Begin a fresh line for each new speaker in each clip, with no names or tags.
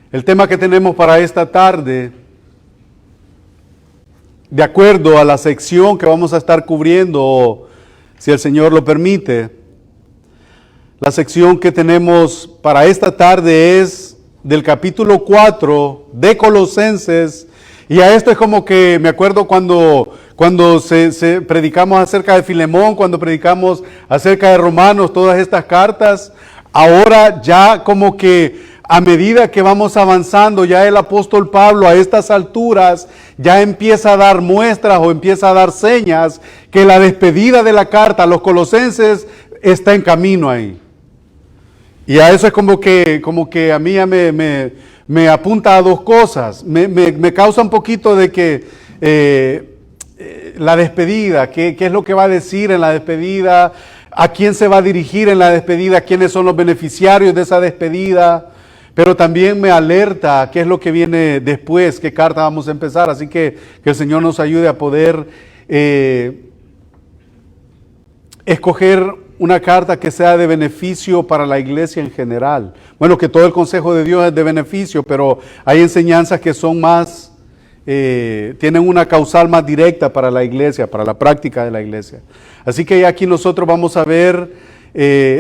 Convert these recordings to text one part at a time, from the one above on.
El tema que tenemos para esta tarde, de acuerdo a la sección que vamos a estar cubriendo, si el Señor lo permite, la sección que tenemos para esta tarde es del capítulo 4 de Colosenses. Y a esto es como que me acuerdo cuando predicamos acerca de Filemón, cuando predicamos acerca de Romanos, todas estas cartas. Ahora ya como que a medida que vamos avanzando, ya el apóstol Pablo a estas alturas ya empieza a dar muestras o empieza a dar señas que la despedida de la carta a los colosenses está en camino ahí. Y a eso es como que a mí ya me apunta a dos cosas. Me causa un poquito de que la despedida, qué es lo que va a decir en la despedida, a quién se va a dirigir en la despedida, quiénes son los beneficiarios de esa despedida. Pero también me alerta qué es lo que viene después, qué carta vamos a empezar. Así que el Señor nos ayude a poder escoger una carta que sea de beneficio para la iglesia en general. Bueno, que todo el consejo de Dios es de beneficio, pero hay enseñanzas que son más, tienen una causal más directa para la iglesia, para la práctica de la iglesia. Así que aquí nosotros vamos a ver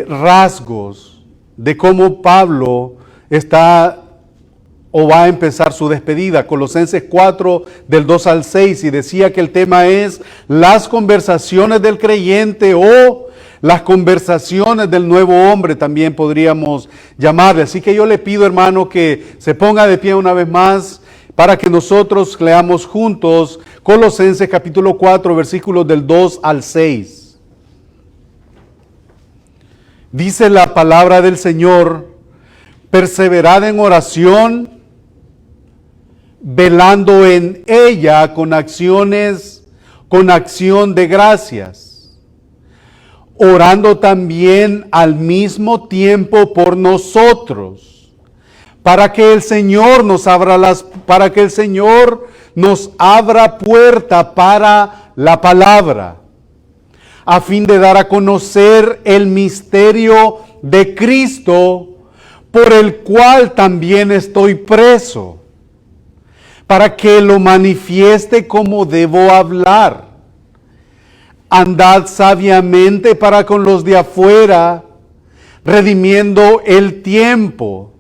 rasgos de cómo Pablo está o va a empezar su despedida. Colosenses 4 del 2 al 6, y decía que el tema es las conversaciones del creyente o las conversaciones del nuevo hombre, también podríamos llamarle. Así que yo le pido, hermano, que se ponga de pie una vez más para que nosotros leamos juntos Colosenses capítulo 4, versículos del 2 al 6. Dice la palabra del Señor: perseverad en oración, velando en ella con acción de gracias, orando también al mismo tiempo por nosotros, para que el Señor nos abra puerta para la palabra, a fin de dar a conocer el misterio de Cristo, por el cual también estoy preso, para que lo manifieste como debo hablar. Andad sabiamente para con los de afuera, redimiendo el tiempo.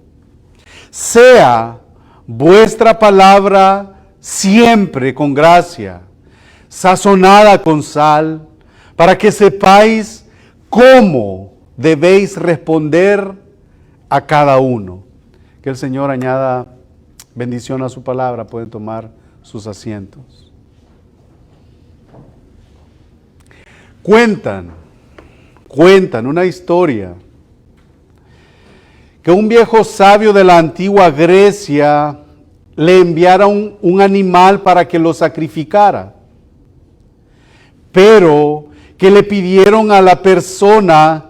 Sea vuestra palabra siempre con gracia, sazonada con sal, para que sepáis cómo debéis responder a cada uno. Que el Señor añada bendición a su palabra. Pueden tomar sus asientos. Cuentan una historia que un viejo sabio de la antigua Grecia le enviara un animal para que lo sacrificara, pero que le pidieron a la persona,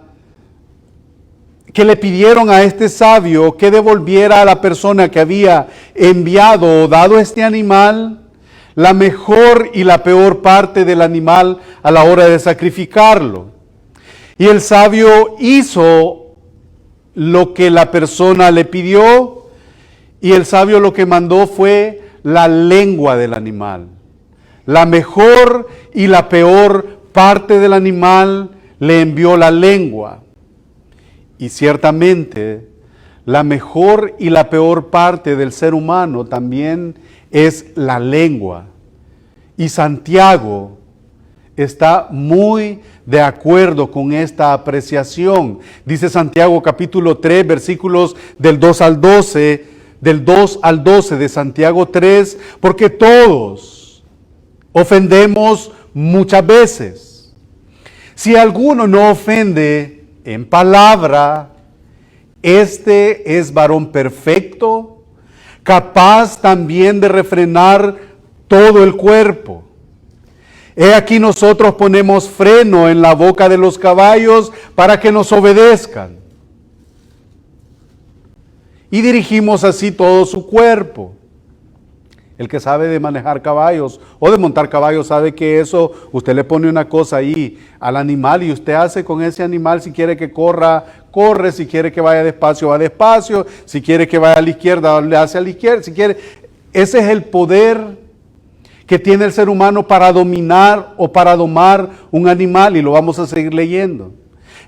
que le pidieron a este sabio que devolviera a la persona que había enviado o dado este animal la mejor y la peor parte del animal a la hora de sacrificarlo. Y el sabio hizo lo que la persona le pidió, y el sabio lo que mandó fue la lengua del animal. La mejor y la peor parte del animal le envió la lengua. Y ciertamente la mejor y la peor parte del ser humano también es la lengua. Y Santiago está muy de acuerdo con esta apreciación. Dice Santiago capítulo 3, versículos del 2 al 12, de Santiago 3, porque todos ofendemos muchas veces. Si alguno no ofende en palabra, este es varón perfecto, capaz también de refrenar todo el cuerpo. He aquí nosotros ponemos freno en la boca de los caballos para que nos obedezcan, y dirigimos así todo su cuerpo. El que sabe de manejar caballos o de montar caballos sabe que eso, usted le pone una cosa ahí al animal y usted hace con ese animal, si quiere que corra, corre, si quiere que vaya despacio, va despacio, si quiere que vaya a la izquierda, le hace a la izquierda, si quiere. Ese es el poder que tiene el ser humano para dominar o para domar un animal, y lo vamos a seguir leyendo.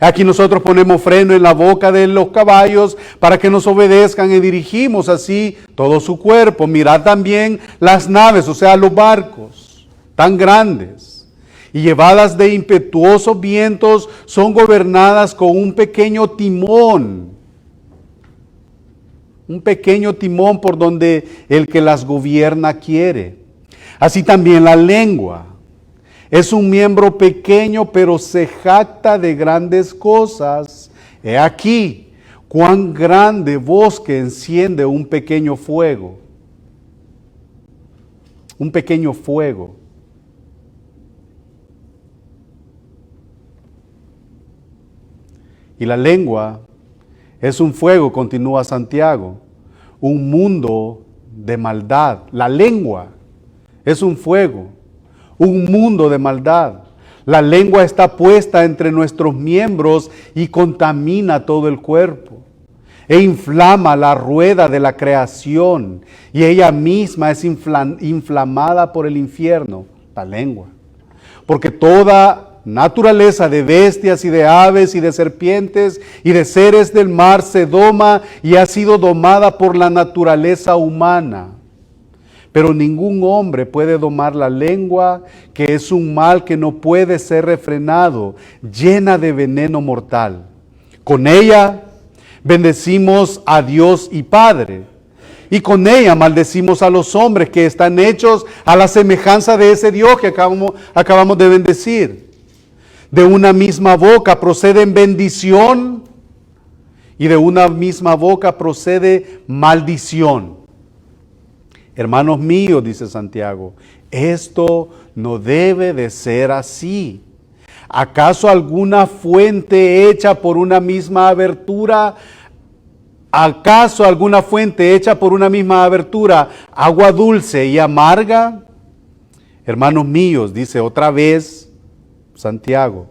Aquí nosotros ponemos freno en la boca de los caballos para que nos obedezcan y dirigimos así todo su cuerpo. Mirad también las naves, o sea, los barcos tan grandes y llevadas de impetuosos vientos, son gobernadas con un pequeño timón. Un pequeño timón por donde el que las gobierna quiere. Así también la lengua. Es un miembro pequeño, pero se jacta de grandes cosas. He aquí, cuán grande bosque enciende un pequeño fuego. Un pequeño fuego. Y la lengua es un fuego, continúa Santiago, un mundo de maldad. La lengua es un fuego. Un mundo de maldad. La lengua está puesta entre nuestros miembros y contamina todo el cuerpo. E inflama la rueda de la creación. Y ella misma es inflamada por el infierno, la lengua. Porque toda naturaleza de bestias y de aves y de serpientes y de seres del mar se doma y ha sido domada por la naturaleza humana. Pero ningún hombre puede domar la lengua, que es un mal que no puede ser refrenado, llena de veneno mortal. Con ella bendecimos a Dios y Padre, y con ella maldecimos a los hombres que están hechos a la semejanza de ese Dios que acabamos de bendecir. De una misma boca proceden bendición y de una misma boca procede maldición. Hermanos míos, dice Santiago, esto no debe de ser así. ¿Acaso alguna fuente hecha por una misma abertura? ¿Acaso alguna fuente hecha por una misma abertura, agua dulce y amarga? Hermanos míos, dice otra vez Santiago,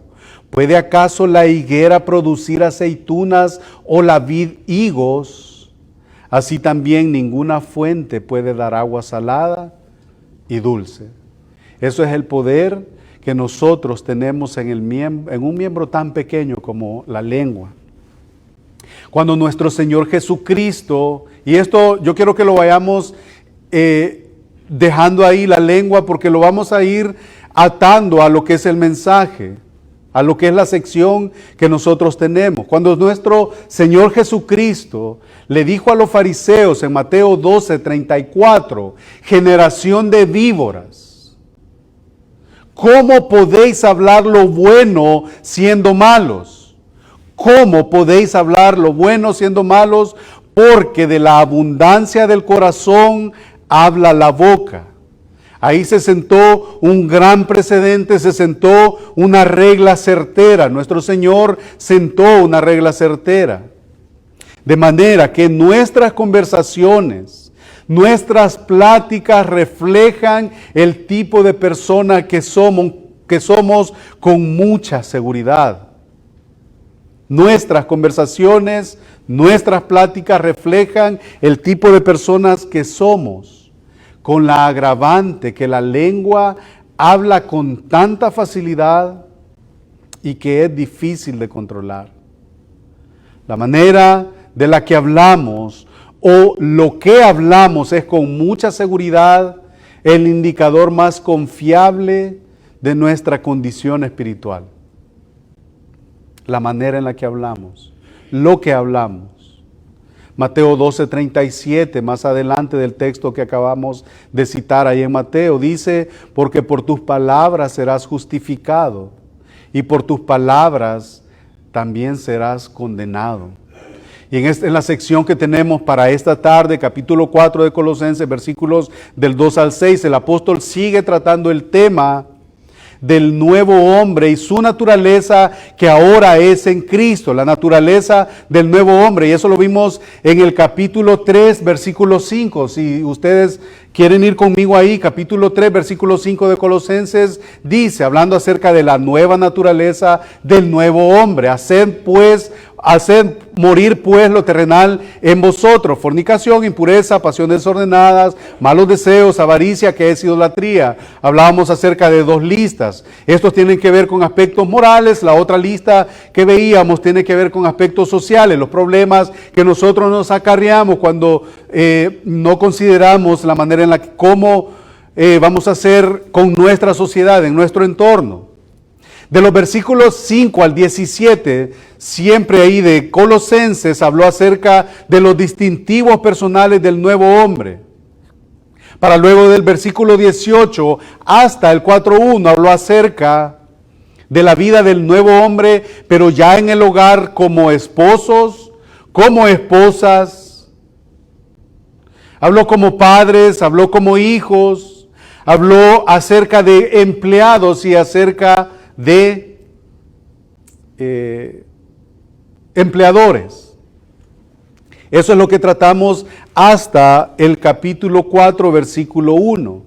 ¿puede acaso la higuera producir aceitunas o la vid higos? Así también ninguna fuente puede dar agua salada y dulce. Eso es el poder que nosotros tenemos en un miembro tan pequeño como la lengua. Cuando nuestro Señor Jesucristo, y esto yo quiero que lo vayamos dejando ahí la lengua, porque lo vamos a ir atando a lo que es el mensaje, a lo que es la sección que nosotros tenemos. Cuando nuestro Señor Jesucristo le dijo a los fariseos en Mateo 12:34, generación de víboras, ¿cómo podéis hablar lo bueno siendo malos? ¿Cómo podéis hablar lo bueno siendo malos? Porque de la abundancia del corazón habla la boca. Ahí se sentó un gran precedente, se sentó una regla certera. Nuestro Señor sentó una regla certera. De manera que nuestras conversaciones, nuestras pláticas reflejan el tipo de persona que somos con mucha seguridad. Nuestras conversaciones, nuestras pláticas reflejan el tipo de personas que somos, con la agravante que la lengua habla con tanta facilidad y que es difícil de controlar. La manera de la que hablamos o lo que hablamos es con mucha seguridad el indicador más confiable de nuestra condición espiritual. La manera en la que hablamos, lo que hablamos. Mateo 12:37, más adelante del texto que acabamos de citar ahí en Mateo, dice, porque por tus palabras serás justificado y por tus palabras también serás condenado. Y en la sección que tenemos para esta tarde, capítulo 4 de Colosenses, versículos del 2 al 6, el apóstol sigue tratando el tema del nuevo hombre y su naturaleza que ahora es en Cristo, la naturaleza del nuevo hombre. Y eso lo vimos en el capítulo 3, versículo 5. Si ustedes quieren ir conmigo ahí, capítulo 3, versículo 5 de Colosenses, dice, hablando acerca de la nueva naturaleza del nuevo hombre, haced morir pues lo terrenal en vosotros, fornicación, impureza, pasiones desordenadas, malos deseos, avaricia, que es idolatría. Hablábamos acerca de dos listas. Estos tienen que ver con aspectos morales, la otra lista que veíamos tiene que ver con aspectos sociales, los problemas que nosotros nos acarreamos cuando no consideramos la manera en la que cómo vamos a hacer con nuestra sociedad, en nuestro entorno. De los versículos 5 al 17, siempre ahí de Colosenses habló acerca de los distintivos personales del nuevo hombre. Para luego del versículo 18 hasta el 4:1 habló acerca de la vida del nuevo hombre, pero ya en el hogar como esposos, como esposas. Habló como padres, habló como hijos, habló acerca de empleados y acerca de empleadores. Eso es lo que tratamos hasta el capítulo 4, versículo 1.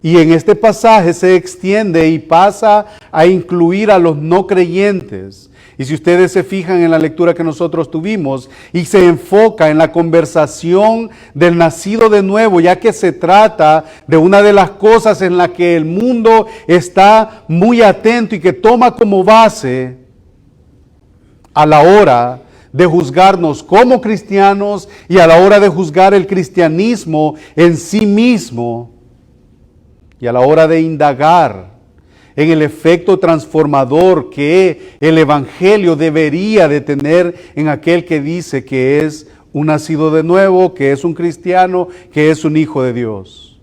Y en este pasaje se extiende y pasa a incluir a los no creyentes. Y si ustedes se fijan en la lectura que nosotros tuvimos y se enfoca en la conversación del nacido de nuevo, ya que se trata de una de las cosas en la que el mundo está muy atento y que toma como base a la hora de juzgarnos como cristianos y a la hora de juzgar el cristianismo en sí mismo y a la hora de indagar en el efecto transformador que el evangelio debería de tener en aquel que dice que es un nacido de nuevo, que es un cristiano, que es un hijo de Dios.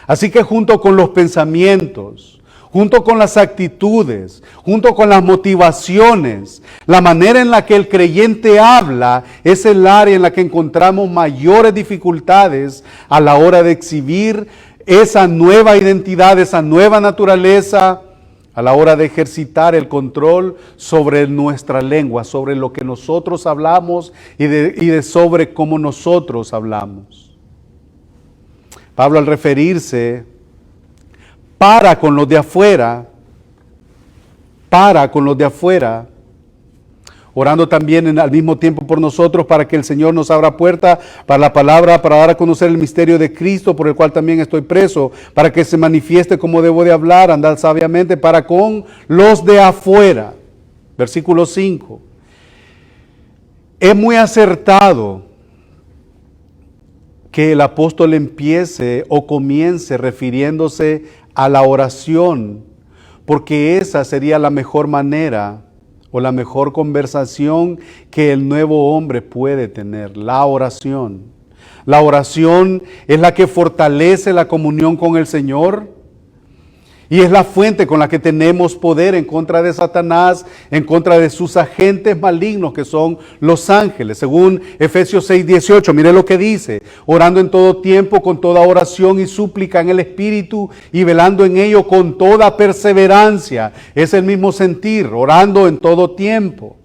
Así que junto con los pensamientos, junto con las actitudes, junto con las motivaciones, la manera en la que el creyente habla es el área en la que encontramos mayores dificultades a la hora de exhibir esa nueva identidad, esa nueva naturaleza, a la hora de ejercitar el control sobre nuestra lengua, sobre lo que nosotros hablamos y de sobre cómo nosotros hablamos. Pablo, al referirse para con los de afuera, orando también al mismo tiempo por nosotros para que el Señor nos abra puerta para la palabra, para dar a conocer el misterio de Cristo, por el cual también estoy preso, para que se manifieste como debo de hablar, andar sabiamente para con los de afuera. Versículo 5. Es muy acertado que el apóstol empiece o comience refiriéndose a la oración, porque esa sería la mejor manera o la mejor conversación que el nuevo hombre puede tener, la oración. La oración es la que fortalece la comunión con el Señor y es la fuente con la que tenemos poder en contra de Satanás, en contra de sus agentes malignos que son los ángeles. Según Efesios 6:18, mire lo que dice: orando en todo tiempo con toda oración y súplica en el Espíritu y velando en ello con toda perseverancia. Es el mismo sentir, orando en todo tiempo.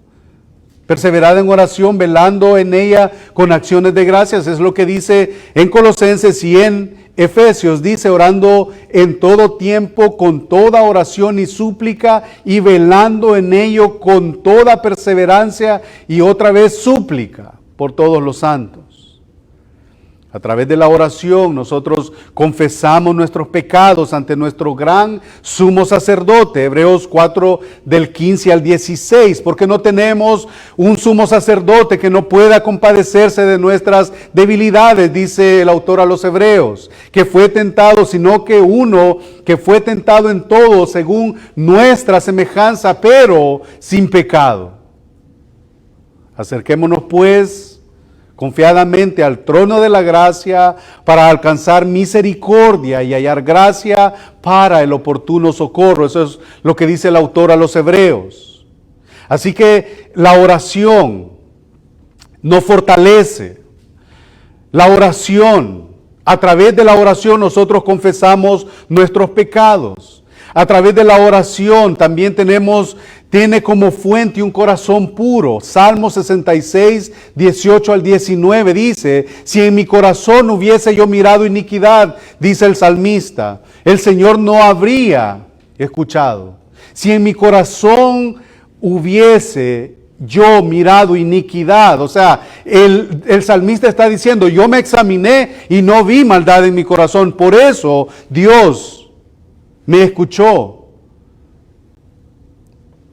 Perseverad en oración, velando en ella con acciones de gracias. Es lo que dice en Colosenses y en Efesios. Dice orando en todo tiempo con toda oración y súplica y velando en ello con toda perseverancia y otra vez súplica por todos los santos. A través de la oración nosotros confesamos nuestros pecados ante nuestro gran sumo sacerdote. Hebreos 4 del 15 al 16. Porque no tenemos un sumo sacerdote que no pueda compadecerse de nuestras debilidades, dice el autor a los Hebreos, que fue tentado, sino que uno que fue tentado en todo según nuestra semejanza, pero sin pecado. Acerquémonos pues confiadamente al trono de la gracia para alcanzar misericordia y hallar gracia para el oportuno socorro. Eso es lo que dice el autor a los Hebreos. Así que la oración nos fortalece. La oración, a través de la oración nosotros confesamos nuestros pecados. A través de la oración también tenemos tiene como fuente un corazón puro. Salmo 66, 18 al 19 dice, si en mi corazón hubiese yo mirado iniquidad, dice el salmista, el Señor no habría escuchado. Si en mi corazón hubiese yo mirado iniquidad, o sea, el salmista está diciendo, yo me examiné y no vi maldad en mi corazón, por eso Dios me escuchó.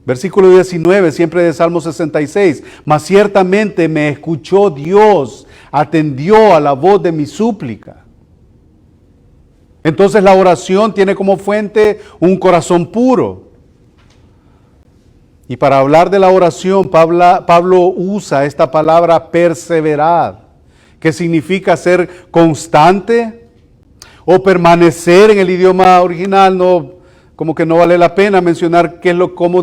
Versículo 19, siempre de Salmo 66, mas ciertamente me escuchó Dios, atendió a la voz de mi súplica. Entonces la oración tiene como fuente un corazón puro. Y para hablar de la oración, Pablo usa esta palabra perseverar, que significa ser constante o permanecer. En el idioma original como que no vale la pena mencionar cómo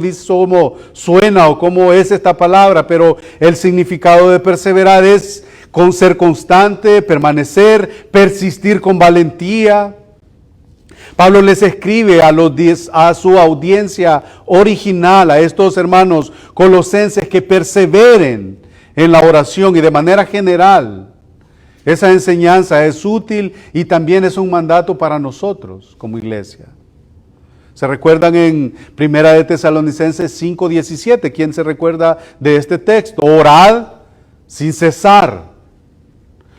suena o cómo es esta palabra, pero el significado de perseverar es con ser constante, permanecer, persistir con valentía. Pablo les escribe a su audiencia original, a estos hermanos colosenses, que perseveren en la oración, y de manera general esa enseñanza es útil y también es un mandato para nosotros como iglesia. ¿Se recuerdan en Primera de Tesalonicenses 5:17? ¿Quién se recuerda de este texto? Orad sin cesar.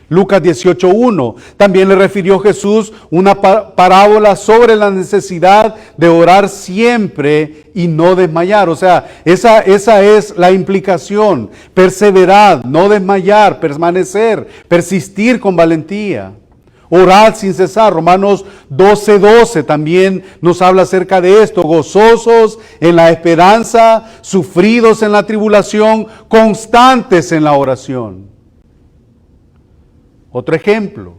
Lucas 18:1. También le refirió Jesús una parábola sobre la necesidad de orar siempre y no desmayar. O sea, esa es la implicación. Perseverar, no desmayar, permanecer, persistir con valentía. Orad sin cesar. Romanos 12:12 también nos habla acerca de esto. Gozosos en la esperanza, sufridos en la tribulación, constantes en la oración. Otro ejemplo,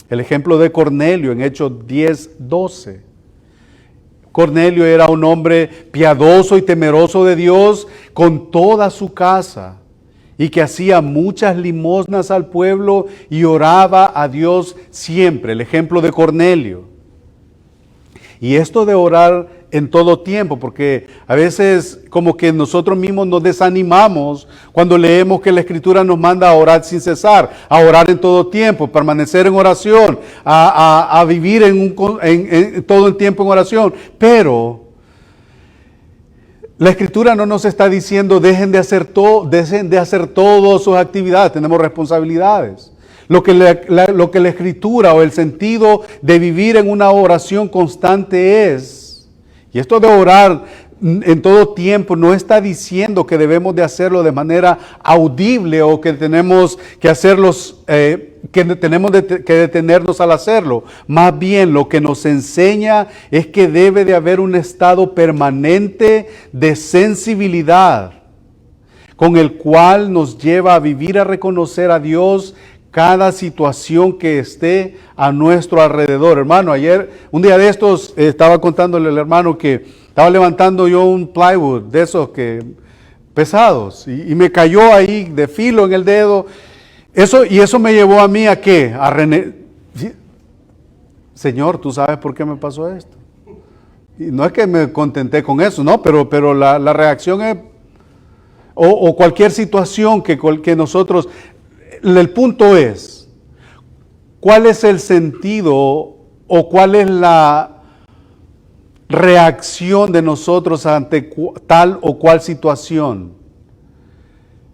el ejemplo de Cornelio en Hechos 10:12. Cornelio era un hombre piadoso y temeroso de Dios con toda su casa, y que hacía muchas limosnas al pueblo y oraba a Dios siempre. El ejemplo de Cornelio. Y esto de orar en todo tiempo, porque a veces como que nosotros mismos nos desanimamos cuando leemos que la Escritura nos manda a orar sin cesar, a orar en todo tiempo, permanecer en oración, a vivir en todo el tiempo en oración. Pero la Escritura no nos está diciendo dejen de hacer todas sus actividades, tenemos responsabilidades. Lo que la Escritura o el sentido de vivir en una oración constante es, y esto de orar en todo tiempo no está diciendo que debemos de hacerlo de manera audible o que tenemos que hacerlos, que tenemos que detenernos al hacerlo. Más bien lo que nos enseña es que debe de haber un estado permanente de sensibilidad con el cual nos lleva a vivir, a reconocer a Dios cada situación que esté a nuestro alrededor. Hermano, un día de estos, estaba contándole al hermano que estaba levantando yo un plywood de esos pesados y me cayó ahí de filo en el dedo. Eso me llevó a mí ¿a qué? Señor, ¿tú sabes por qué me pasó esto? Y no es que me contenté con eso, no, pero la reacción es, o cualquier situación que nosotros. El punto es, ¿cuál es el sentido o cuál es la reacción de nosotros ante tal o cual situación?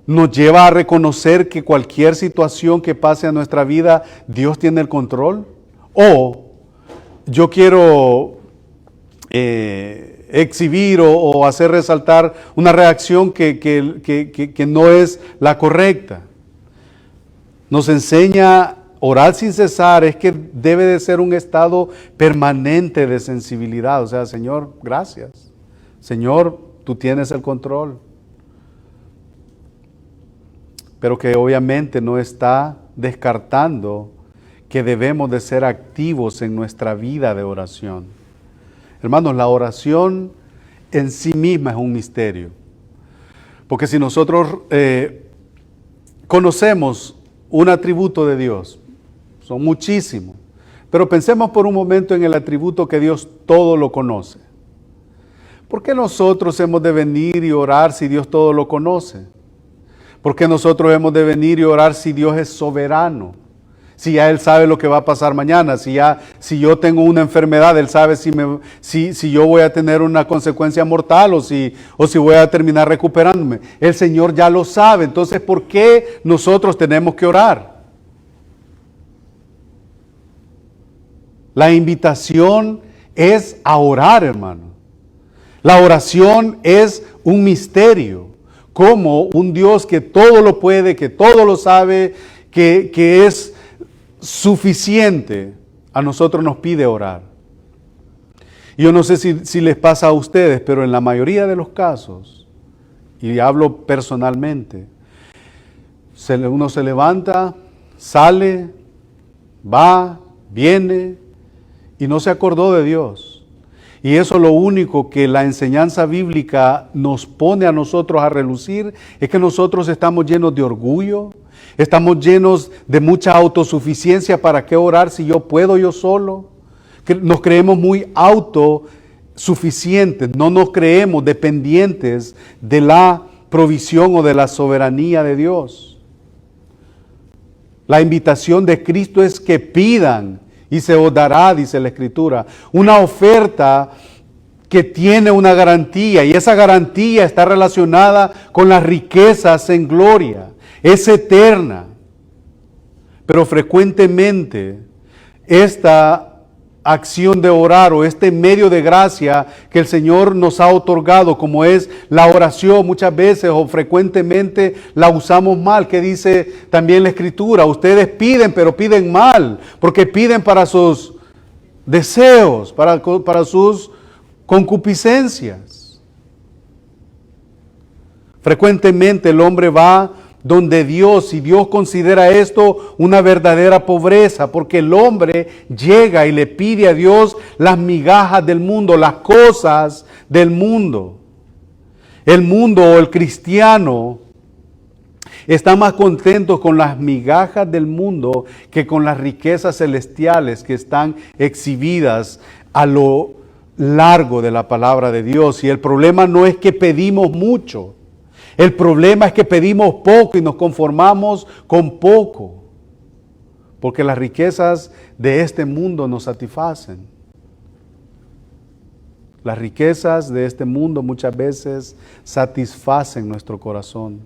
¿Nos lleva a reconocer que cualquier situación que pase a nuestra vida, Dios tiene el control? ¿O yo quiero exhibir o hacer resaltar una reacción que no es la correcta? Nos enseña orar sin cesar, es que debe de ser un estado permanente de sensibilidad. O sea, Señor, gracias. Señor, tú tienes el control. Pero que obviamente no está descartando que debemos de ser activos en nuestra vida de oración. Hermanos, la oración en sí misma es un misterio. Porque si nosotros conocemos un atributo de Dios, son muchísimos, pero pensemos por un momento en el atributo que Dios todo lo conoce. ¿Por qué nosotros hemos de venir y orar si Dios todo lo conoce? ¿Por qué nosotros hemos de venir y orar si Dios es soberano? Si ya Él sabe lo que va a pasar mañana, si yo tengo una enfermedad, Él sabe si yo voy a tener una consecuencia mortal o si voy a terminar recuperándome. El Señor ya lo sabe, entonces ¿por qué nosotros tenemos que orar? La invitación es a orar, hermano. La oración es un misterio, como un Dios que todo lo puede, que todo lo sabe, que es suficiente, a nosotros nos pide orar. Yo no sé si les pasa a ustedes, pero en la mayoría de los casos, y hablo personalmente, uno se levanta, sale, va, viene, y no se acordó de Dios. Y eso es lo único que la enseñanza bíblica nos pone a nosotros a relucir, es que nosotros estamos llenos de orgullo, estamos llenos de mucha autosuficiencia. ¿Para qué orar si yo puedo yo solo? Nos creemos muy autosuficientes, no nos creemos dependientes de la provisión o de la soberanía de Dios. La invitación de Cristo es que pidan y se os dará, dice la Escritura, una oferta que tiene una garantía, y esa garantía está relacionada con las riquezas en gloria, es eterna. Pero frecuentemente esta acción de orar o este medio de gracia que el Señor nos ha otorgado, como es la oración, muchas veces o frecuentemente la usamos mal, que dice también la Escritura, ustedes piden pero piden mal, porque piden para sus deseos, para sus concupiscencias. Frecuentemente el hombre va donde Dios, y Dios considera esto una verdadera pobreza, porque el hombre llega y le pide a Dios las migajas del mundo, las cosas del mundo. El mundo o el cristiano está más contento con las migajas del mundo que con las riquezas celestiales que están exhibidas a lo largo de la palabra de Dios. Y el problema no es que pedimos mucho. El problema es que pedimos poco y nos conformamos con poco, porque las riquezas de este mundo nos satisfacen. Las riquezas de este mundo muchas veces satisfacen nuestro corazón.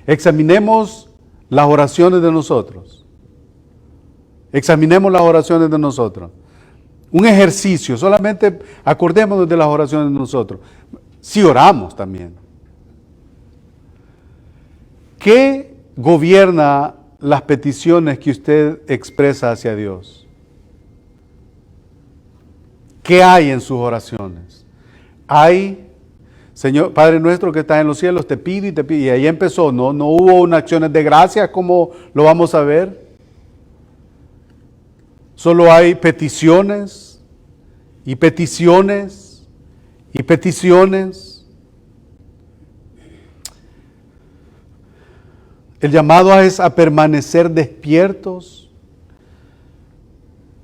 Examinemos las oraciones de nosotros. Examinemos las oraciones de nosotros. Un ejercicio, solamente acordémonos de las oraciones de nosotros. Si oramos también. ¿Qué gobierna las peticiones que usted expresa hacia Dios? ¿Qué hay en sus oraciones? Hay, Señor, Padre nuestro que estás en los cielos, te pido y te pido. Y ahí empezó, no hubo unas acciones de gracia como lo vamos a ver. Solo hay peticiones y peticiones y peticiones. El llamado es a permanecer despiertos,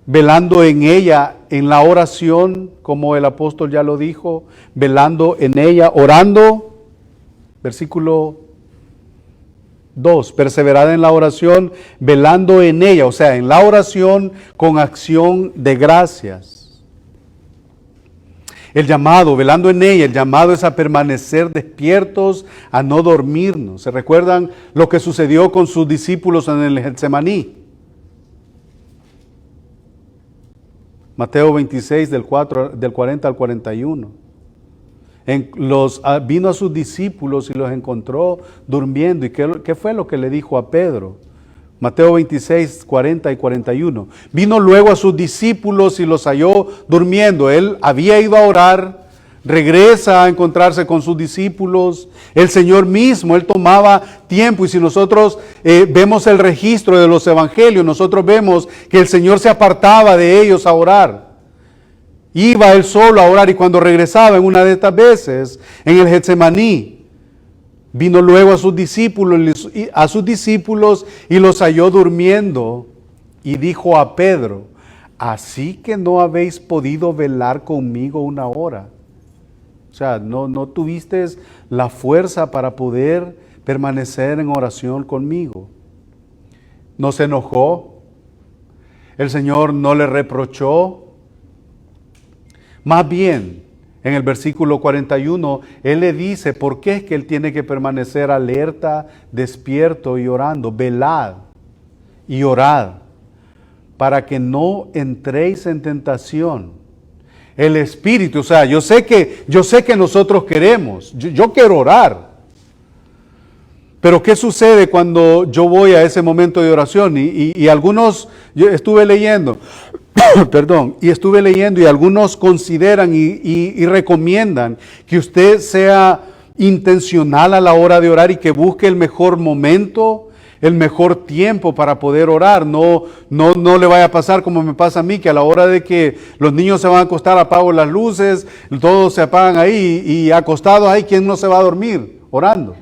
velando en ella, en la oración, como el apóstol ya lo dijo, velando en ella, orando, versículo 2, perseverad en la oración, velando en ella, o sea, en la oración con acción de gracias. El llamado, velando en ella, el llamado es a permanecer despiertos, a no dormirnos. ¿Se recuerdan lo que sucedió con sus discípulos en el Getsemaní? Mateo 26, del 40 al 41. Vino a sus discípulos y los encontró durmiendo. ¿Y qué fue lo que le dijo a Pedro? Mateo 26, 40 y 41. Vino luego a sus discípulos y los halló durmiendo. Él había ido a orar, regresa a encontrarse con sus discípulos. El Señor mismo, Él tomaba tiempo. Y si nosotros vemos el registro de los evangelios, nosotros vemos que el Señor se apartaba de ellos a orar. Iba Él solo a orar, y cuando regresaba en una de estas veces, en el Getsemaní, vino luego a sus discípulos y los halló durmiendo, y dijo a Pedro, ¿así que no habéis podido velar conmigo una hora? O sea, no tuviste la fuerza para poder permanecer en oración conmigo. No se enojó. El Señor no le reprochó. Más bien, en el versículo 41, Él le dice por qué es que Él tiene que permanecer alerta, despierto y orando. Velad y orad para que no entréis en tentación. El Espíritu, o sea, yo sé que nosotros queremos, yo quiero orar. Pero ¿qué sucede cuando yo voy a ese momento de oración? Y algunos, yo estuve leyendo, perdón, y algunos consideran y recomiendan que usted sea intencional a la hora de orar y que busque el mejor momento, el mejor tiempo para poder orar. No le vaya a pasar como me pasa a mí, que a la hora de que los niños se van a acostar apago las luces, todos se apagan ahí y acostados ahí, ¿quién no se va a dormir orando?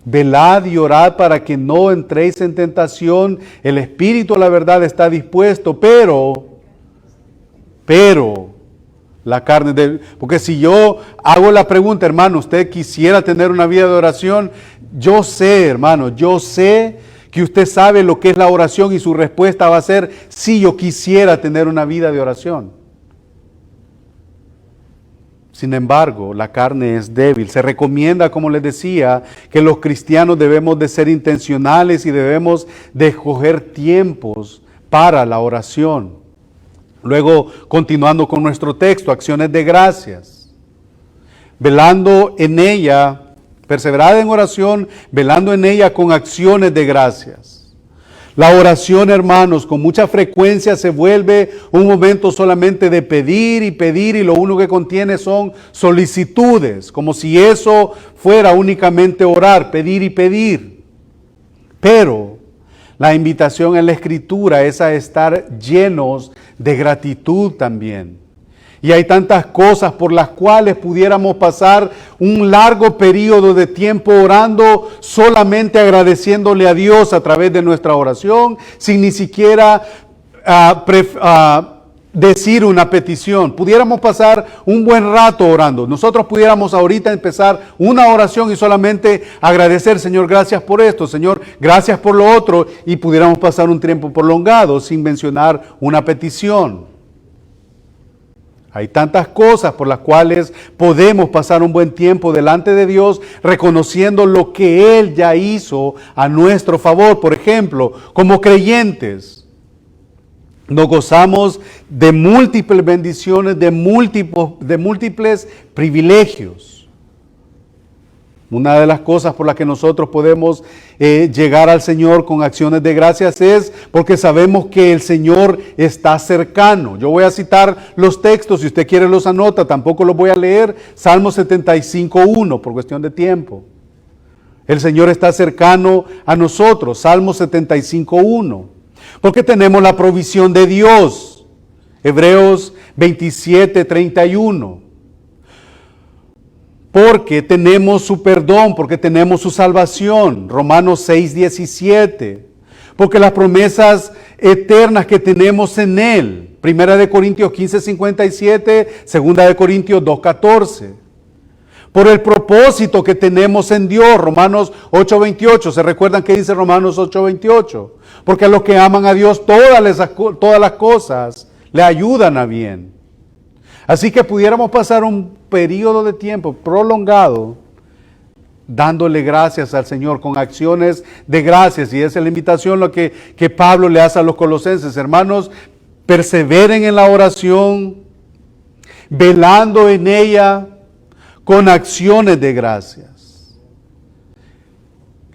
Velad y orad para que no entréis en tentación. El espíritu, la verdad, está dispuesto, pero la carne porque si yo hago la pregunta, hermano, ¿usted quisiera tener una vida de oración? Yo sé, hermano, yo sé que usted sabe lo que es la oración y su respuesta va a ser, sí, yo quisiera tener una vida de oración. Sin embargo, la carne es débil. Se recomienda, como les decía, que los cristianos debemos de ser intencionales y debemos de escoger tiempos para la oración. Luego, continuando con nuestro texto, acciones de gracias. Velando en ella, perseverad en oración, velando en ella con acciones de gracias. La oración, hermanos, con mucha frecuencia se vuelve un momento solamente de pedir y lo único que contiene son solicitudes, como si eso fuera únicamente orar, pedir y pedir. Pero la invitación en la Escritura es a estar llenos de gratitud también. Y hay tantas cosas por las cuales pudiéramos pasar un largo periodo de tiempo orando, solamente agradeciéndole a Dios a través de nuestra oración, sin ni siquiera decir una petición. Pudiéramos pasar un buen rato orando. Nosotros pudiéramos ahorita empezar una oración y solamente agradecer, Señor, gracias por esto, Señor, gracias por lo otro, y pudiéramos pasar un tiempo prolongado sin mencionar una petición. Hay tantas cosas por las cuales podemos pasar un buen tiempo delante de Dios, reconociendo lo que Él ya hizo a nuestro favor. Por ejemplo, como creyentes, nos gozamos de múltiples bendiciones, de múltiples privilegios. Una de las cosas por las que nosotros podemos llegar al Señor con acciones de gracias es porque sabemos que el Señor está cercano. Yo voy a citar los textos, si usted quiere los anota, tampoco los voy a leer. Salmo 75:1 por cuestión de tiempo. El Señor está cercano a nosotros, Salmo 75:1. Porque tenemos la provisión de Dios, Hebreos 27:31. Porque tenemos su perdón, porque tenemos su salvación, Romanos 6:17. Porque las promesas eternas que tenemos en Él, 1 Corintios 15:57, 2 Corintios 2:14. Por el propósito que tenemos en Dios, Romanos 8:28. ¿Se recuerdan qué dice Romanos 8:28? Porque a los que aman a Dios todas las cosas le ayudan a bien. Así que pudiéramos pasar un periodo de tiempo prolongado dándole gracias al Señor con acciones de gracias. Y esa es la invitación lo que Pablo le hace a los colosenses. Hermanos, perseveren en la oración, velando en ella con acciones de gracias.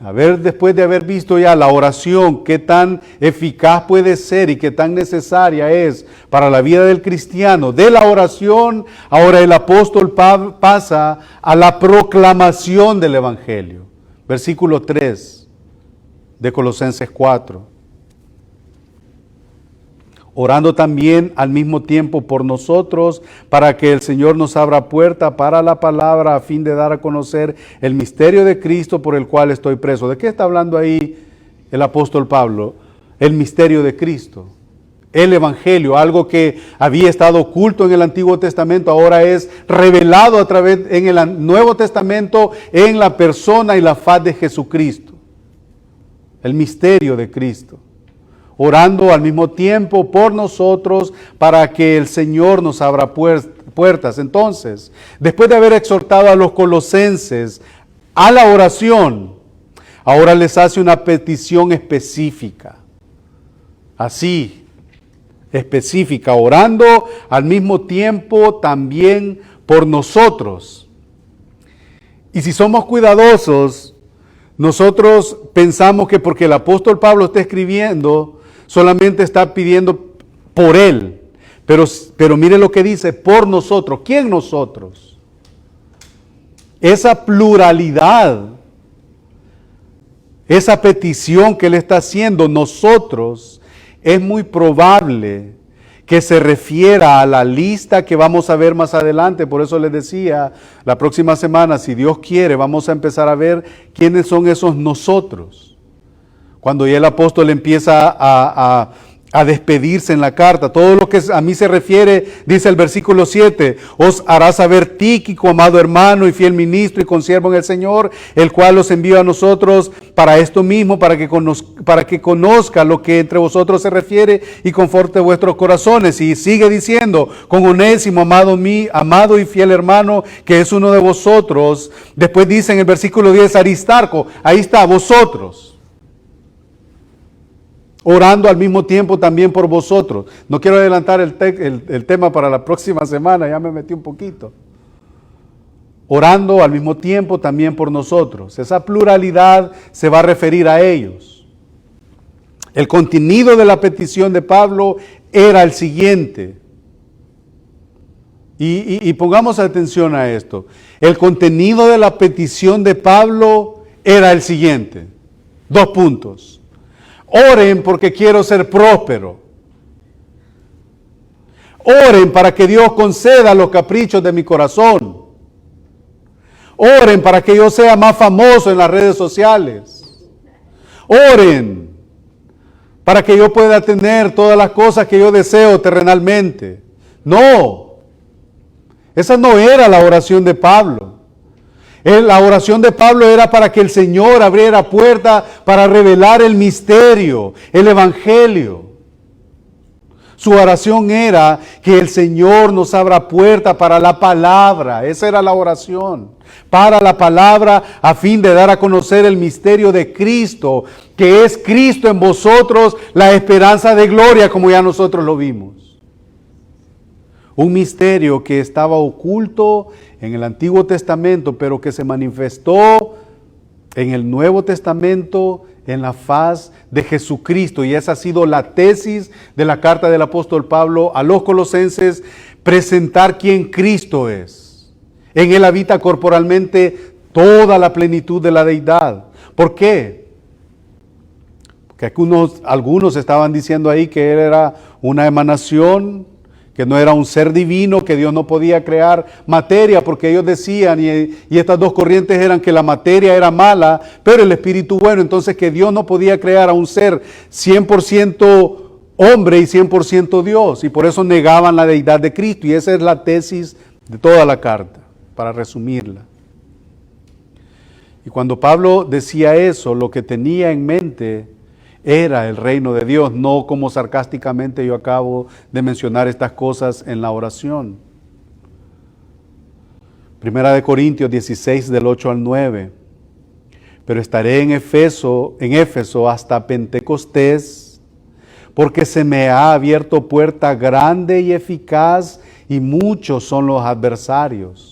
A ver, después de haber visto ya la oración, qué tan eficaz puede ser y qué tan necesaria es para la vida del cristiano. De la oración, ahora el apóstol pasa a la proclamación del Evangelio. Versículo 3 de Colosenses 4. Orando también al mismo tiempo por nosotros, para que el Señor nos abra puerta para la palabra, a fin de dar a conocer el misterio de Cristo por el cual estoy preso. ¿De qué está hablando ahí el apóstol Pablo? El misterio de Cristo. el Evangelio, algo que había estado oculto en el Antiguo Testamento, ahora es revelado a través en el Nuevo Testamento en la persona y la faz de Jesucristo. El misterio de Cristo. Orando al mismo tiempo por nosotros para que el Señor nos abra puertas. Entonces, después de haber exhortado a los colosenses a la oración, ahora les hace una petición específica. Así, específica, orando al mismo tiempo también por nosotros. Y si somos cuidadosos, nosotros pensamos que porque el apóstol Pablo está escribiendo, solamente está pidiendo por él. Pero mire lo que dice, por nosotros. ¿Quién nosotros? Esa pluralidad, esa petición que él está haciendo, nosotros, es muy probable que se refiera a la lista que vamos a ver más adelante. Por eso les decía, la próxima semana, si Dios quiere, vamos a empezar a ver quiénes son esos nosotros. Cuando ya el apóstol empieza a despedirse en la carta, todo lo que a mí se refiere, dice el versículo 7, os hará saber Tíquico, amado hermano y fiel ministro y consiervo en el Señor, el cual os envió a nosotros para esto mismo, para que conozca lo que entre vosotros se refiere y conforte vuestros corazones. Y sigue diciendo, con Onésimo, amado y fiel hermano, que es uno de vosotros. Después dice en el versículo 10, Aristarco, ahí está, vosotros. Orando al mismo tiempo también por vosotros. No quiero adelantar el tema para la próxima semana, ya me metí un poquito. Orando al mismo tiempo también por nosotros. Esa pluralidad se va a referir a ellos. El contenido de la petición de Pablo era el siguiente. Y pongamos atención a esto. El contenido de la petición de Pablo era el siguiente. 2 puntos. Oren porque quiero ser próspero. Oren para que Dios conceda los caprichos de mi corazón. Oren para que yo sea más famoso en las redes sociales. Oren para que yo pueda tener todas las cosas que yo deseo terrenalmente. No, esa no era la oración de Pablo. La oración de Pablo era para que el Señor abriera puerta para revelar el misterio, el Evangelio. Su oración era que el Señor nos abra puerta para la palabra. Esa era la oración. Para la palabra a fin de dar a conocer el misterio de Cristo, que es Cristo en vosotros, la esperanza de gloria, como ya nosotros lo vimos. Un misterio que estaba oculto en el Antiguo Testamento, pero que se manifestó en el Nuevo Testamento en la faz de Jesucristo. Y esa ha sido la tesis de la carta del apóstol Pablo a los colosenses, presentar quién Cristo es. En Él habita corporalmente toda la plenitud de la deidad. ¿Por qué? Porque algunos estaban diciendo ahí que Él era una emanación, que no era un ser divino, que Dios no podía crear materia, porque ellos decían, y estas dos corrientes eran que la materia era mala, pero el espíritu bueno, entonces que Dios no podía crear a un ser 100% hombre y 100% Dios, y por eso negaban la deidad de Cristo, y esa es la tesis de toda la carta, para resumirla. Y cuando Pablo decía eso, lo que tenía en mente era el reino de Dios, no como sarcásticamente yo acabo de mencionar estas cosas en la oración. Primera de Corintios 16 del 8 al 9. Pero estaré en Éfeso hasta Pentecostés, porque se me ha abierto puerta grande y eficaz, y muchos son los adversarios.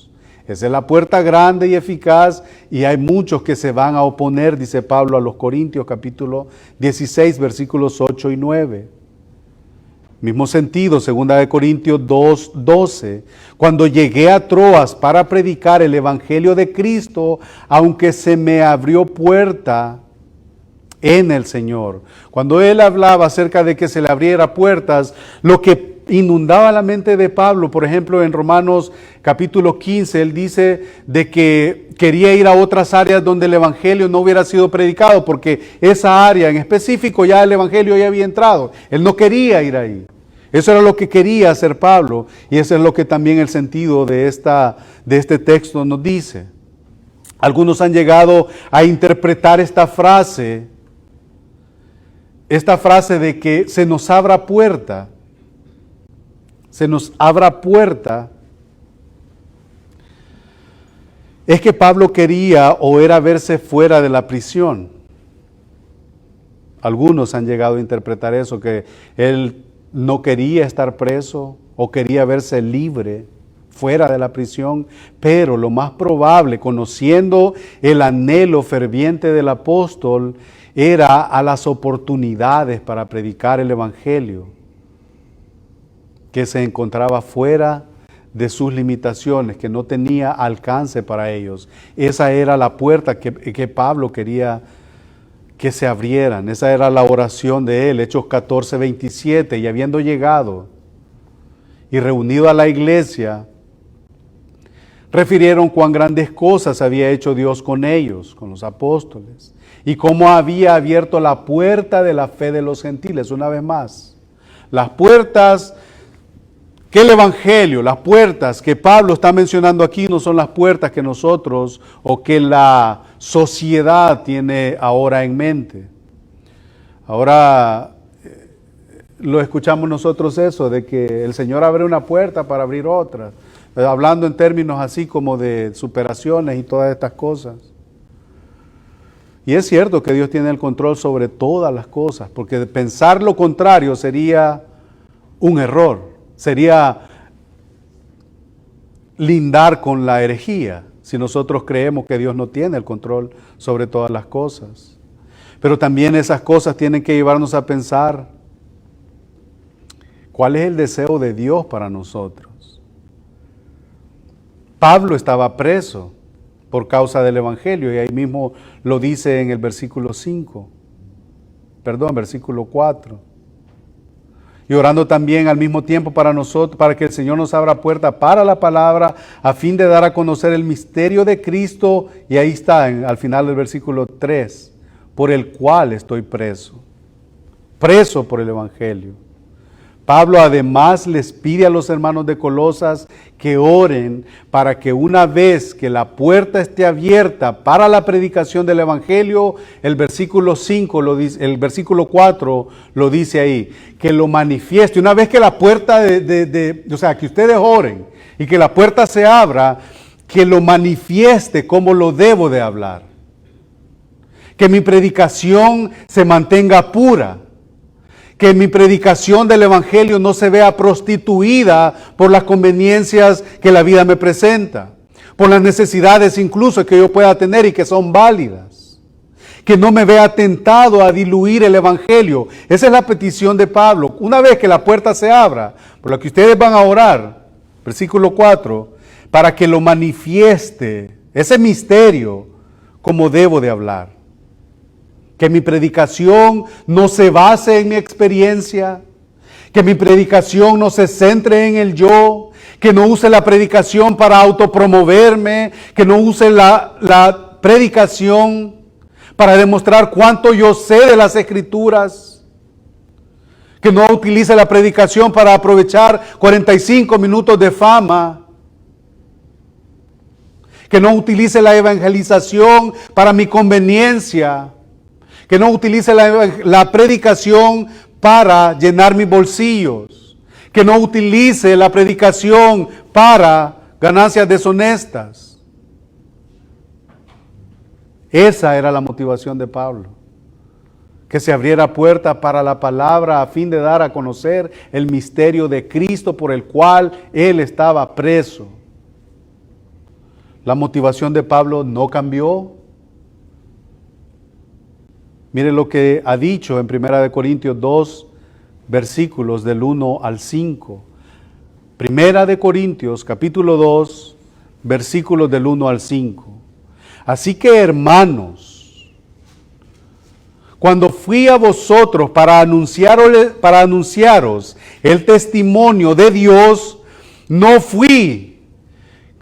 Esa es la puerta grande y eficaz, y hay muchos que se van a oponer, dice Pablo a los Corintios, capítulo 16, versículos 8 y 9. Mismo sentido, 2 de Corintios 2, 12. Cuando llegué a Troas para predicar el Evangelio de Cristo, aunque se me abrió puerta en el Señor. Cuando él hablaba acerca de que se le abriera puertas, lo que inundaba la mente de Pablo. Por ejemplo, en Romanos capítulo 15, él dice de que quería ir a otras áreas donde el evangelio no hubiera sido predicado, porque esa área en específico ya el evangelio ya había entrado. Él no quería ir ahí. Eso era lo que quería hacer Pablo, y eso es lo que también el sentido de este texto nos dice. Algunos han llegado a interpretar esta frase de que se nos abra puerta. Se nos abra puerta. Es que Pablo quería o era verse fuera de la prisión. Algunos han llegado a interpretar eso, que él no quería estar preso o quería verse libre fuera de la prisión, pero lo más probable, conociendo el anhelo ferviente del apóstol, era a las oportunidades para predicar el evangelio, que se encontraba fuera de sus limitaciones, que no tenía alcance para ellos. Esa era la puerta que Pablo quería que se abrieran. Esa era la oración de él, Hechos 14, 27. Y habiendo llegado y reunido a la iglesia, refirieron cuán grandes cosas había hecho Dios con ellos, con los apóstoles, y cómo había abierto la puerta de la fe de los gentiles. Una vez más, las puertas que el evangelio, las puertas que Pablo está mencionando aquí, no son las puertas que nosotros o que la sociedad tiene ahora en mente. Ahora lo escuchamos nosotros eso, de que el Señor abre una puerta para abrir otra, hablando en términos así como de superaciones y todas estas cosas. Y es cierto que Dios tiene el control sobre todas las cosas, porque pensar lo contrario sería un error. Sería lindar con la herejía si nosotros creemos que Dios no tiene el control sobre todas las cosas. Pero también esas cosas tienen que llevarnos a pensar cuál es el deseo de Dios para nosotros. Pablo estaba preso por causa del evangelio, y ahí mismo lo dice en el versículo 4. Y orando también al mismo tiempo para nosotros, para que el Señor nos abra puerta para la palabra, a fin de dar a conocer el misterio de Cristo. Y ahí está, al final del versículo 3, por el cual estoy preso por el evangelio. Pablo además les pide a los hermanos de Colosas que oren para que una vez que la puerta esté abierta para la predicación del evangelio, el versículo 5 lo dice, el versículo 4 lo dice ahí, que lo manifieste. Una vez que la puerta o sea, que ustedes oren y que la puerta se abra, que lo manifieste como lo debo de hablar. Que mi predicación se mantenga pura. Que mi predicación del evangelio no se vea prostituida por las conveniencias que la vida me presenta, por las necesidades incluso que yo pueda tener y que son válidas. Que no me vea tentado a diluir el evangelio. Esa es la petición de Pablo. Una vez que la puerta se abra, por lo que ustedes van a orar, versículo 4, para que lo manifieste, ese misterio, como debo de hablar. Que mi predicación no se base en mi experiencia, que mi predicación no se centre en el yo, que no use la predicación para autopromoverme, que no use la predicación para demostrar cuánto yo sé de las Escrituras, que no utilice la predicación para aprovechar 45 minutos de fama, que no utilice la evangelización para mi conveniencia, que no utilice la predicación para llenar mis bolsillos, que no utilice la predicación para ganancias deshonestas. Esa era la motivación de Pablo, que se abriera puerta para la palabra a fin de dar a conocer el misterio de Cristo por el cual él estaba preso. La motivación de Pablo no cambió. Mire lo que ha dicho en 1 Corintios 2, versículos del 1 al 5. 1 Corintios capítulo 2, versículos del 1 al 5. Así que, hermanos, Cuando fui a vosotros para anunciaros el testimonio de Dios, no fui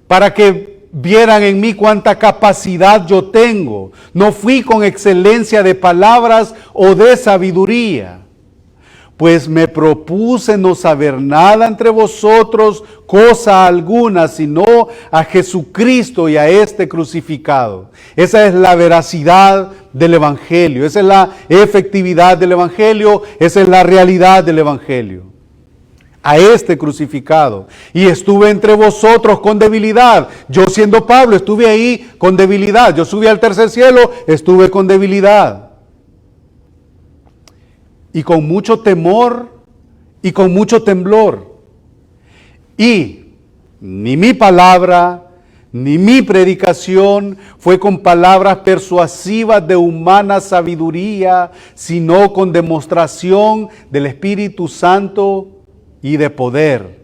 para que vieran en mí cuánta capacidad yo tengo. No fui con excelencia de palabras o de sabiduría. Pues me propuse no saber nada entre vosotros, cosa alguna, sino a Jesucristo y a este crucificado. Esa es la veracidad del Evangelio, esa es la efectividad del Evangelio, esa es la realidad del Evangelio. A este crucificado. Y estuve entre vosotros con debilidad. Yo siendo Pablo estuve ahí con debilidad. Yo subí al tercer cielo, estuve con debilidad. Y con mucho temor y con mucho temblor. Y ni mi palabra, ni mi predicación fue con palabras persuasivas de humana sabiduría, sino con demostración del Espíritu Santo y de poder,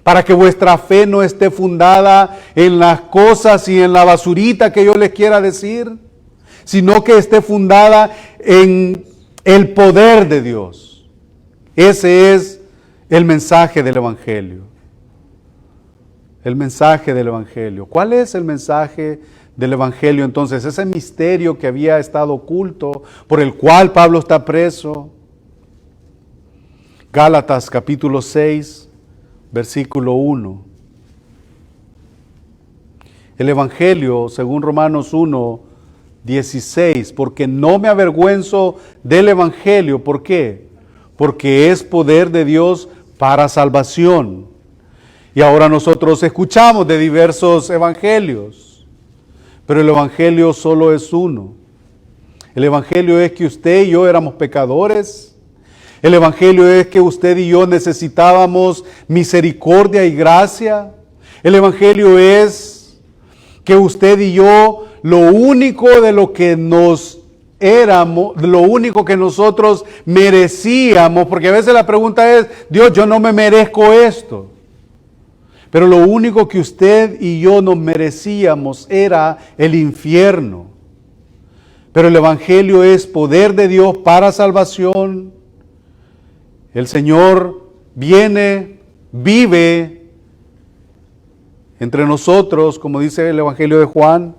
para que vuestra fe no esté fundada en las cosas y en la basurita que yo les quiera decir, sino que esté fundada en el poder de Dios. Ese es el mensaje del Evangelio. El mensaje del Evangelio. ¿Cuál es el mensaje del Evangelio entonces? Ese misterio que había estado oculto, por el cual Pablo está preso. Gálatas capítulo 6, versículo 1. El Evangelio, según Romanos 1, 16, porque no me avergüenzo del Evangelio. ¿Por qué? Porque es poder de Dios para salvación. Y ahora nosotros escuchamos de diversos evangelios, pero el Evangelio solo es uno. El Evangelio es que usted y yo éramos pecadores. El Evangelio es que usted y yo necesitábamos misericordia y gracia. El Evangelio es que usted y yo, lo único de lo que nos éramos, lo único que nosotros merecíamos, porque a veces la pregunta es, Dios, yo no me merezco esto. Pero lo único que usted y yo nos merecíamos era el infierno. Pero el Evangelio es poder de Dios para salvación. El Señor viene, vive entre nosotros, como dice el Evangelio de Juan.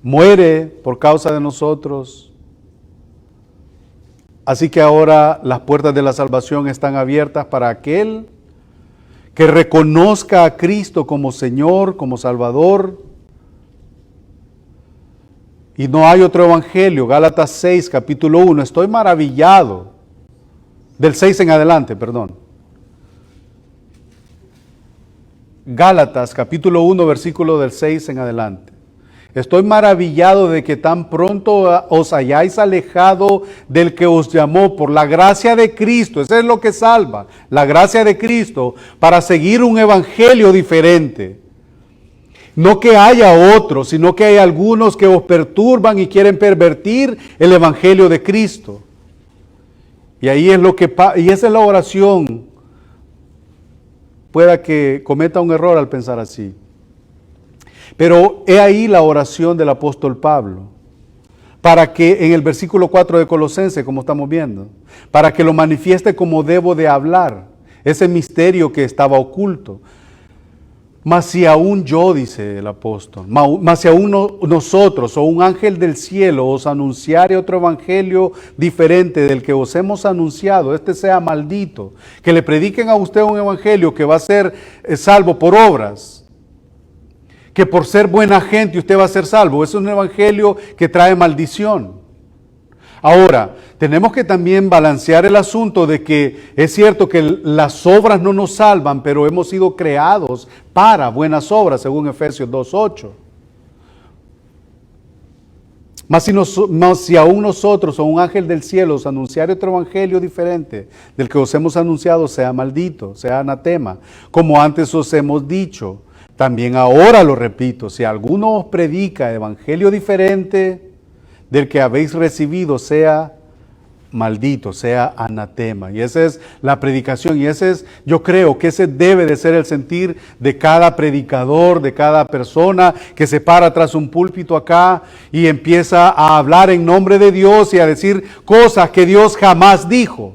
Muere por causa de nosotros. Así que ahora las puertas de la salvación están abiertas para aquel que reconozca a Cristo como Señor, como Salvador. Y no hay otro evangelio. Gálatas 6, capítulo 1. Estoy maravillado. Del 6 en adelante, perdón. Gálatas, capítulo 1, versículo del 6 en adelante. Estoy maravillado de que tan pronto os hayáis alejado del que os llamó por la gracia de Cristo. Eso es lo que salva, la gracia de Cristo, para seguir un evangelio diferente. No que haya otro, sino que hay algunos que os perturban y quieren pervertir el evangelio de Cristo. Y ahí es y esa es la oración. Pueda que cometa un error al pensar así. Pero he ahí la oración del apóstol Pablo, para que en el versículo 4 de Colosenses, como estamos viendo, para que lo manifieste como debo de hablar, ese misterio que estaba oculto. Mas si aún yo, dice el apóstol, mas si aún nosotros o un ángel del cielo os anunciare otro evangelio diferente del que os hemos anunciado, este sea maldito. Que le prediquen a usted un evangelio que va a ser salvo por obras, que por ser buena gente usted va a ser salvo. Es un evangelio que trae maldición. Ahora, tenemos que también balancear el asunto de que es cierto que las obras no nos salvan, pero hemos sido creados para buenas obras, según Efesios 2:8. Mas si aún nosotros o un ángel del cielo os anunciare otro evangelio diferente del que os hemos anunciado, sea maldito, sea anatema, como antes os hemos dicho. También ahora lo repito, si alguno os predica evangelio diferente del que habéis recibido, sea maldito, sea anatema. Y esa es la predicación, y yo creo que ese debe de ser el sentir de cada predicador, de cada persona que se para tras un púlpito acá y empieza a hablar en nombre de Dios y a decir cosas que Dios jamás dijo.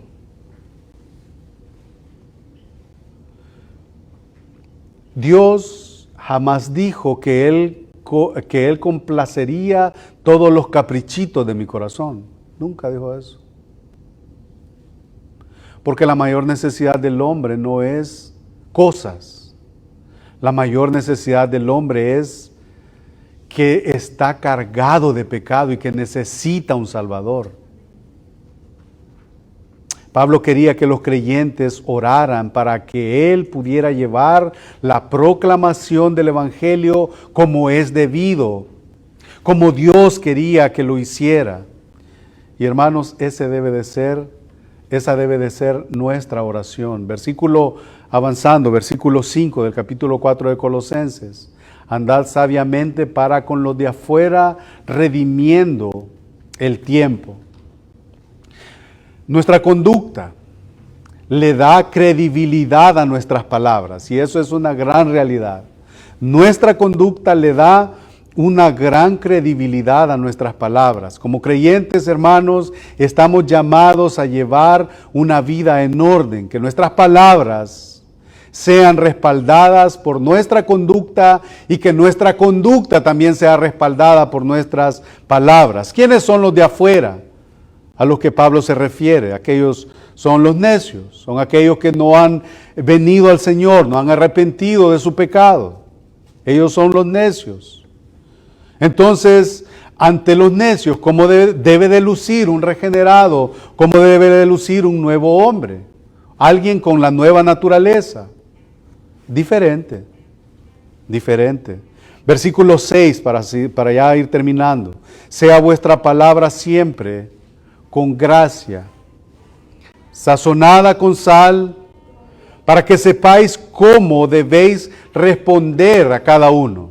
Dios jamás dijo que Él complacería todos los caprichitos de mi corazón. Nunca dijo eso. Porque la mayor necesidad del hombre no es cosas. La mayor necesidad del hombre es que está cargado de pecado y que necesita un Salvador. Pablo quería que los creyentes oraran para que él pudiera llevar la proclamación del Evangelio como es debido, como Dios quería que lo hiciera. Y hermanos, esa debe de ser nuestra oración. Avanzando, versículo 5 del capítulo 4 de Colosenses. Andad sabiamente para con los de afuera, redimiendo el tiempo. Nuestra conducta le da credibilidad a nuestras palabras, y eso es una gran realidad. Nuestra conducta le da una gran credibilidad a nuestras palabras. Como creyentes, hermanos, estamos llamados a llevar una vida en orden, que nuestras palabras sean respaldadas por nuestra conducta y que nuestra conducta también sea respaldada por nuestras palabras. ¿Quiénes son los de afuera a los que Pablo se refiere? Aquellos son los necios, son aquellos que no han venido al Señor, no han arrepentido de su pecado. Ellos son los necios. Entonces, ante los necios, ¿cómo debe de lucir un regenerado? ¿Cómo debe de lucir un nuevo hombre? Alguien con la nueva naturaleza. Diferente. Versículo 6, para ya ir terminando. Sea vuestra palabra siempre con gracia, sazonada con sal, para que sepáis cómo debéis responder a cada uno.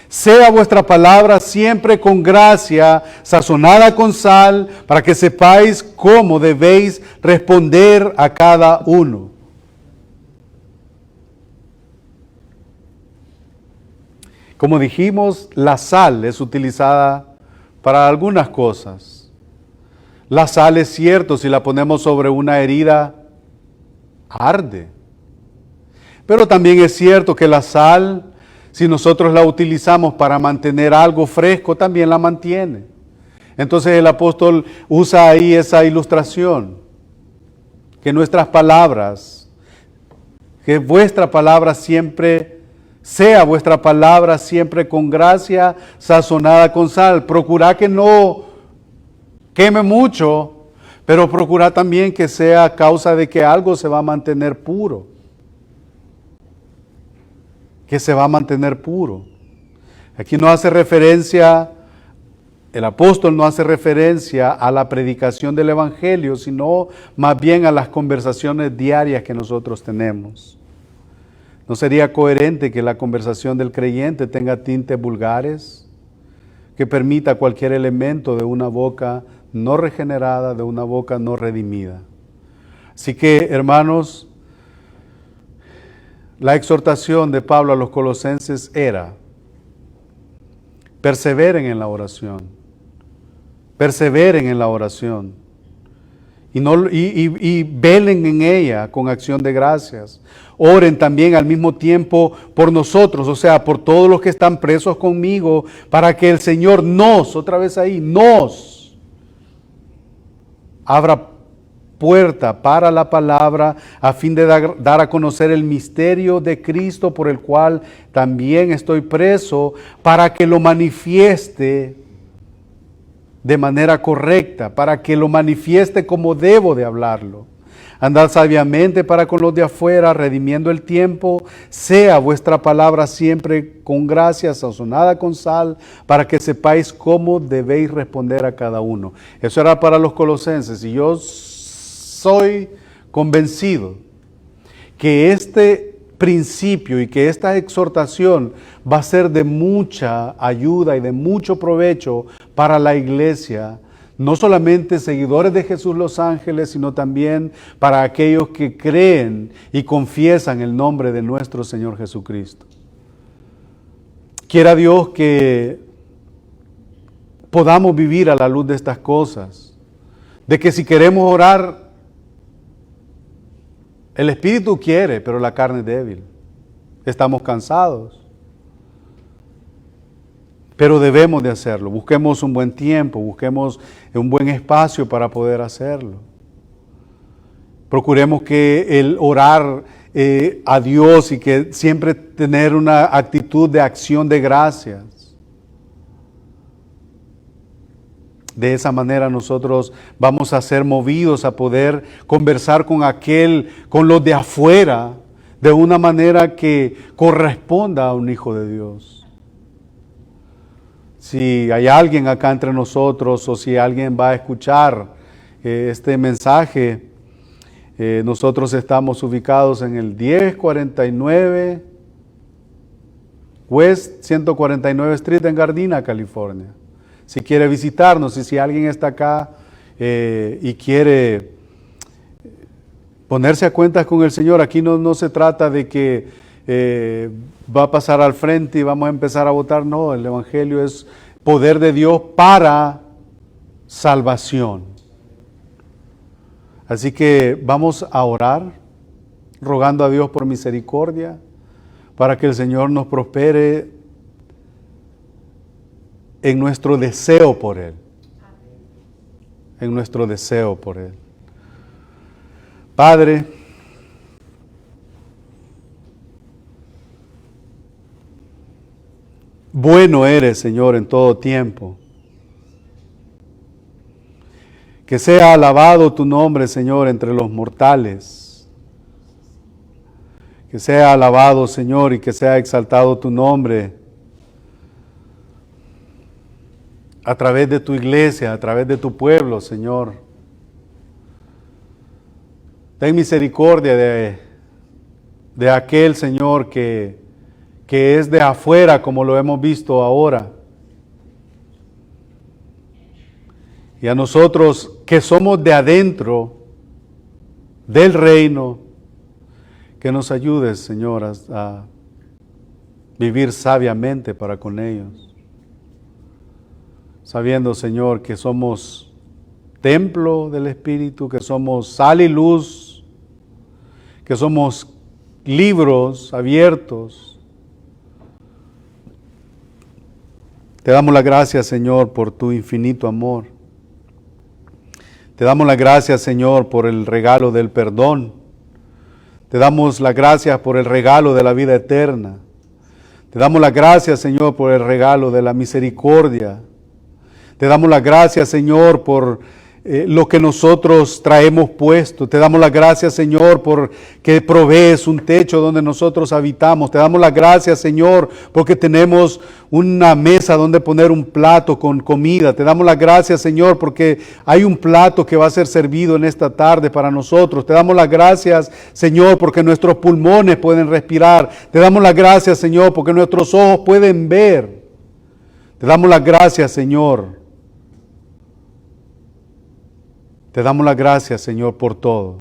Sea vuestra palabra siempre con gracia, sazonada con sal, para que sepáis cómo debéis responder a cada uno. Como dijimos, la sal es utilizada para algunas cosas. La sal, es cierto, si la ponemos sobre una herida, arde. Pero también es cierto que la sal, si nosotros la utilizamos para mantener algo fresco, también la mantiene. Entonces el apóstol usa ahí esa ilustración, que nuestras palabras, que vuestra palabra siempre, sea vuestra palabra siempre con gracia, sazonada con sal. Procurad que no queme mucho, pero procurad también que sea a causa de que algo se va a mantener puro. Que se va a mantener puro. Aquí no hace referencia, el apóstol no hace referencia a la predicación del Evangelio, sino más bien a las conversaciones diarias que nosotros tenemos. ¿No sería coherente que la conversación del creyente tenga tintes vulgares, que permita cualquier elemento de una boca no regenerada, de una boca no redimida? Así que, hermanos, la exhortación de Pablo a los colosenses era: perseveren en la oración, y velen en ella con acción de gracias. Oren también al mismo tiempo por nosotros, o sea, por todos los que están presos conmigo, para que el Señor nos abra puerta para la palabra, a fin de dar a conocer el misterio de Cristo, por el cual también estoy preso, para que lo manifieste de manera correcta, para que lo manifieste como debo de hablarlo. Andad sabiamente para con los de afuera, redimiendo el tiempo. Sea vuestra palabra siempre con gracia, sazonada con sal, para que sepáis cómo debéis responder a cada uno. Eso era para los colosenses, y yo soy convencido que este principio y que esta exhortación va a ser de mucha ayuda y de mucho provecho para la iglesia, no solamente seguidores de Jesús los ángeles, sino también para aquellos que creen y confiesan el nombre de nuestro Señor Jesucristo. Quiera Dios que podamos vivir a la luz de estas cosas, de que si queremos orar, el Espíritu quiere, pero la carne es débil. Estamos cansados. Pero debemos de hacerlo. Busquemos un buen tiempo, busquemos un buen espacio para poder hacerlo. Procuremos que el orar a Dios y que siempre tener una actitud de acción de gracias. De esa manera nosotros vamos a ser movidos a poder conversar con con los de afuera, de una manera que corresponda a un hijo de Dios. Si hay alguien acá entre nosotros o si alguien va a escuchar este mensaje, nosotros estamos ubicados en el 1049 West 149 Street en Gardena, California. Si quiere visitarnos y si alguien está acá y quiere ponerse a cuentas con el Señor, aquí no se trata de que va a pasar al frente y vamos a empezar a votar. No, el Evangelio es poder de Dios para salvación. Así que vamos a orar, rogando a Dios por misericordia, para que el Señor nos prospere en nuestro deseo por Él. En nuestro deseo por Él. Padre, bueno eres, Señor, en todo tiempo. Que sea alabado tu nombre, Señor, entre los mortales. Que sea alabado, Señor, y que sea exaltado tu nombre a través de tu iglesia, a través de tu pueblo, Señor. Ten misericordia de aquel, Señor, que es de afuera, como lo hemos visto ahora. Y a nosotros que somos de adentro del reino, que nos ayudes, Señor, a vivir sabiamente para con ellos. Sabiendo, Señor, que somos templo del Espíritu, que somos sal y luz, que somos libros abiertos. Te damos las gracias, Señor, por tu infinito amor. Te damos las gracias, Señor, por el regalo del perdón. Te damos las gracias por el regalo de la vida eterna. Te damos las gracias, Señor, por el regalo de la misericordia. Te damos las gracias, Señor, por lo que nosotros traemos puesto. Te damos las gracias, Señor, por que provees un techo donde nosotros habitamos. Te damos las gracias, Señor, porque tenemos una mesa donde poner un plato con comida. Te damos las gracias, Señor, porque hay un plato que va a ser servido en esta tarde para nosotros. Te damos las gracias, Señor, porque nuestros pulmones pueden respirar. Te damos las gracias, Señor, porque nuestros ojos pueden ver. Te damos las gracias, Señor. Te damos las gracias, Señor, por todo.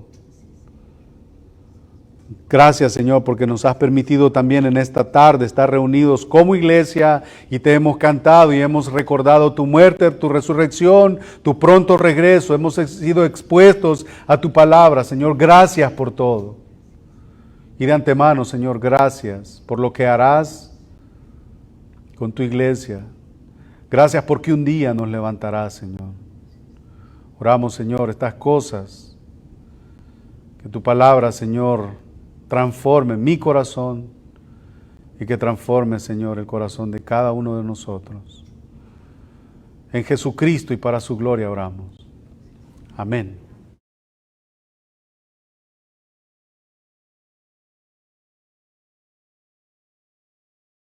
Gracias, Señor, porque nos has permitido también en esta tarde estar reunidos como iglesia y te hemos cantado y hemos recordado tu muerte, tu resurrección, tu pronto regreso. Hemos sido expuestos a tu palabra, Señor. Gracias por todo. Y de antemano, Señor, gracias por lo que harás con tu iglesia. Gracias porque un día nos levantarás, Señor. Oramos, Señor, estas cosas, que tu palabra, Señor, transforme mi corazón y que transforme, Señor, el corazón de cada uno de nosotros. En Jesucristo y para su gloria oramos. Amén.